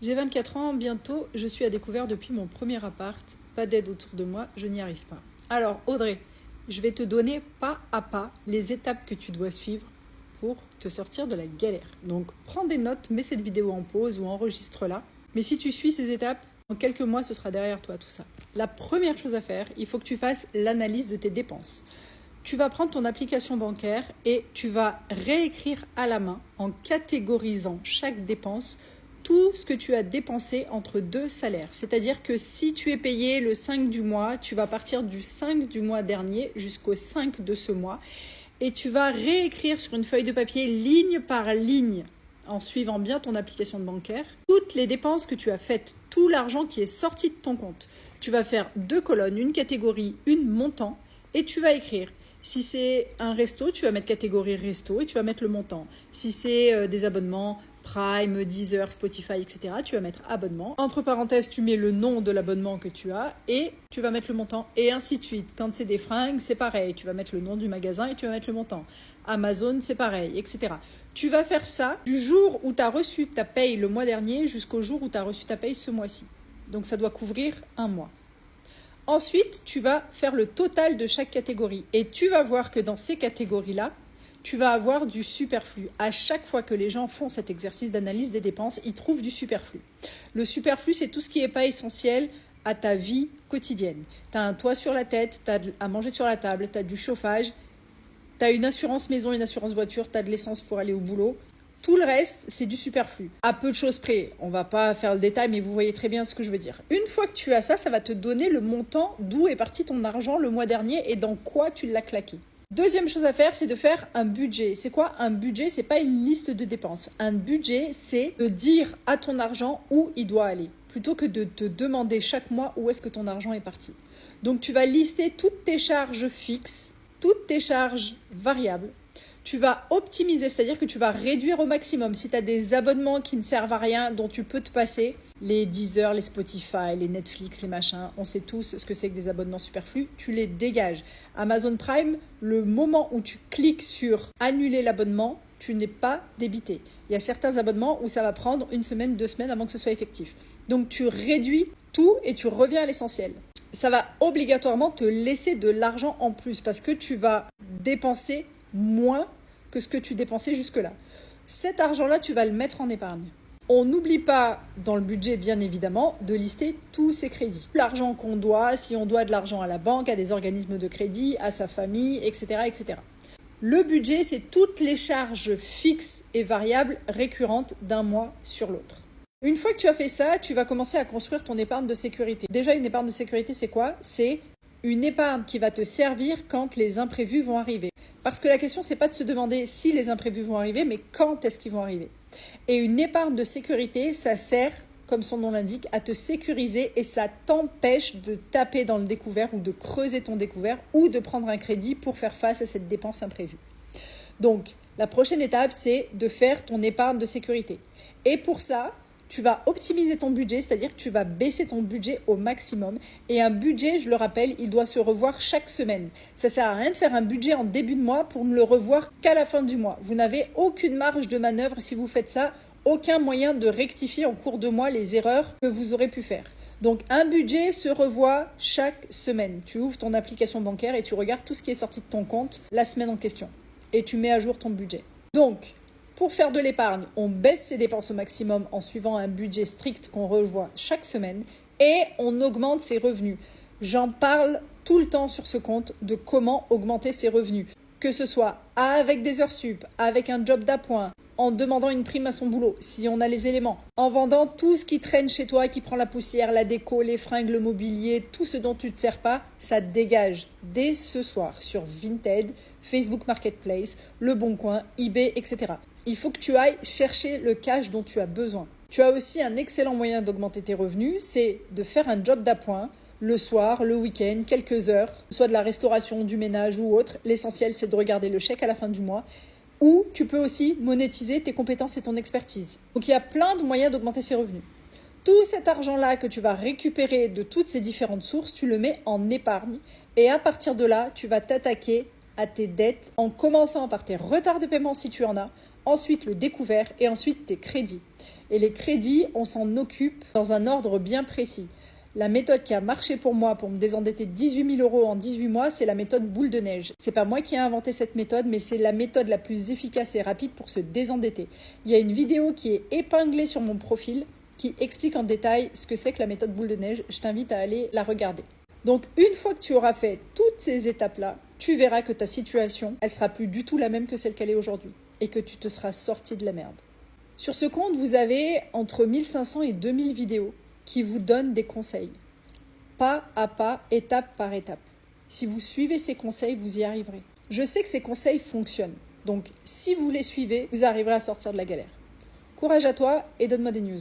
J'ai 24 ans, bientôt, je suis à découvert depuis mon premier appart. Pas d'aide autour de moi, je n'y arrive pas. Alors Audrey, je vais te donner pas à pas les étapes que tu dois suivre pour te sortir de la galère. Donc prends des notes, mets cette vidéo en pause ou enregistre-la. Mais si tu suis ces étapes, en quelques mois, ce sera derrière toi tout ça. La première chose à faire, il faut que tu fasses l'analyse de tes dépenses. Tu vas prendre ton application bancaire et tu vas réécrire à la main en catégorisant chaque dépense tout ce que tu as dépensé entre deux salaires. C'est-à-dire que si tu es payé le 5 du mois, tu vas partir du 5 du mois dernier jusqu'au 5 de ce mois et tu vas réécrire sur une feuille de papier ligne par ligne en suivant bien ton application de bancaire toutes les dépenses que tu as faites, tout l'argent qui est sorti de ton compte. Tu vas faire deux colonnes, une catégorie, une montant et tu vas écrire. Si c'est un resto, tu vas mettre catégorie resto et tu vas mettre le montant. Si c'est des abonnements Prime, Deezer, Spotify, etc., tu vas mettre abonnement. Entre parenthèses, tu mets le nom de l'abonnement que tu as et tu vas mettre le montant et ainsi de suite. Quand c'est des fringues, c'est pareil. Tu vas mettre le nom du magasin et tu vas mettre le montant. Amazon, c'est pareil, etc. Tu vas faire ça du jour où tu as reçu ta paye le mois dernier jusqu'au jour où tu as reçu ta paye ce mois-ci. Donc ça doit couvrir un mois. Ensuite, tu vas faire le total de chaque catégorie et tu vas voir que dans ces catégories-là, tu vas avoir du superflu. À chaque fois que les gens font cet exercice d'analyse des dépenses, ils trouvent du superflu. Le superflu, c'est tout ce qui n'est pas essentiel à ta vie quotidienne. Tu as un toit sur la tête, tu as à manger sur la table, tu as du chauffage, tu as une assurance maison, une assurance voiture, tu as de l'essence pour aller au boulot. Tout le reste, c'est du superflu. À peu de choses près. On va pas faire le détail, mais vous voyez très bien ce que je veux dire. Une fois que tu as ça, ça va te donner le montant d'où est parti ton argent le mois dernier et dans quoi tu l'as claqué. Deuxième chose à faire, c'est de faire un budget. C'est quoi un budget? C'est pas une liste de dépenses. Un budget, c'est de dire à ton argent où il doit aller, plutôt que de te demander chaque mois où est-ce que ton argent est parti. Donc tu vas lister toutes tes charges fixes, toutes tes charges variables. Tu vas optimiser, c'est-à-dire que tu vas réduire au maximum. Si tu as des abonnements qui ne servent à rien, dont tu peux te passer, les Deezer, les Spotify, les Netflix, les machins, on sait tous ce que c'est que des abonnements superflus, tu les dégages. Amazon Prime, le moment où tu cliques sur annuler l'abonnement, tu n'es pas débité. Il y a certains abonnements où ça va prendre 1 semaine, 2 semaines avant que ce soit effectif. Donc tu réduis tout et tu reviens à l'essentiel. Ça va obligatoirement te laisser de l'argent en plus parce que tu vas dépenser moins que ce que tu dépensais jusque-là. Cet argent-là, tu vas le mettre en épargne. On n'oublie pas, dans le budget bien évidemment, de lister tous ses crédits. L'argent qu'on doit, si on doit de l'argent à la banque, à des organismes de crédit, à sa famille, etc. etc. Le budget, c'est toutes les charges fixes et variables récurrentes d'un mois sur l'autre. Une fois que tu as fait ça, tu vas commencer à construire ton épargne de sécurité. Déjà, une épargne de sécurité, c'est quoi? C'est une épargne qui va te servir quand les imprévus vont arriver. Parce que la question, c'est pas de se demander si les imprévus vont arriver, mais quand est-ce qu'ils vont arriver. Et une épargne de sécurité, ça sert, comme son nom l'indique, à te sécuriser et ça t'empêche de taper dans le découvert ou de creuser ton découvert ou de prendre un crédit pour faire face à cette dépense imprévue. Donc, la prochaine étape, c'est de faire ton épargne de sécurité. Et pour ça, tu vas optimiser ton budget, c'est-à-dire que tu vas baisser ton budget au maximum. Et un budget, je le rappelle, il doit se revoir chaque semaine. Ça sert à rien de faire un budget en début de mois pour ne le revoir qu'à la fin du mois. Vous n'avez aucune marge de manœuvre si vous faites ça, aucun moyen de rectifier en cours de mois les erreurs que vous aurez pu faire. Donc un budget se revoit chaque semaine. Tu ouvres ton application bancaire et tu regardes tout ce qui est sorti de ton compte la semaine en question. Et tu mets à jour ton budget. Donc, pour faire de l'épargne, on baisse ses dépenses au maximum en suivant un budget strict qu'on revoit chaque semaine et on augmente ses revenus. J'en parle tout le temps sur ce compte de comment augmenter ses revenus. Que ce soit avec des heures sup, avec un job d'appoint, en demandant une prime à son boulot, si on a les éléments, en vendant tout ce qui traîne chez toi, qui prend la poussière, la déco, les fringues, le mobilier, tout ce dont tu ne te sers pas, ça dégage dès ce soir sur Vinted, Facebook Marketplace, Le Bon Coin, eBay, etc. Il faut que tu ailles chercher le cash dont tu as besoin. Tu as aussi un excellent moyen d'augmenter tes revenus, c'est de faire un job d'appoint le soir, le week-end, quelques heures, soit de la restauration, du ménage ou autre. L'essentiel, c'est de regarder le chèque à la fin du mois. Ou tu peux aussi monétiser tes compétences et ton expertise. Donc il y a plein de moyens d'augmenter ses revenus. Tout cet argent-là que tu vas récupérer de toutes ces différentes sources, tu le mets en épargne. Et à partir de là, tu vas t'attaquer à tes dettes en commençant par tes retards de paiement si tu en as, ensuite le découvert et ensuite tes crédits. Et les crédits, on s'en occupe dans un ordre bien précis. La méthode qui a marché pour moi pour me désendetter de 18 000 € en 18 mois, c'est la méthode boule de neige. C'est pas moi qui ai inventé cette méthode, mais c'est la méthode la plus efficace et rapide pour se désendetter. Il y a une vidéo qui est épinglée sur mon profil qui explique en détail ce que c'est que la méthode boule de neige. Je t'invite à aller la regarder. Donc une fois que tu auras fait toutes ces étapes-là, tu verras que ta situation, elle sera plus du tout la même que celle qu'elle est aujourd'hui et que tu te seras sorti de la merde. Sur ce compte, vous avez entre 1500 et 2000 vidéos qui vous donnent des conseils, pas à pas, étape par étape. Si vous suivez ces conseils, vous y arriverez. Je sais que ces conseils fonctionnent, donc si vous les suivez, vous arriverez à sortir de la galère. Courage à toi et donne-moi des news.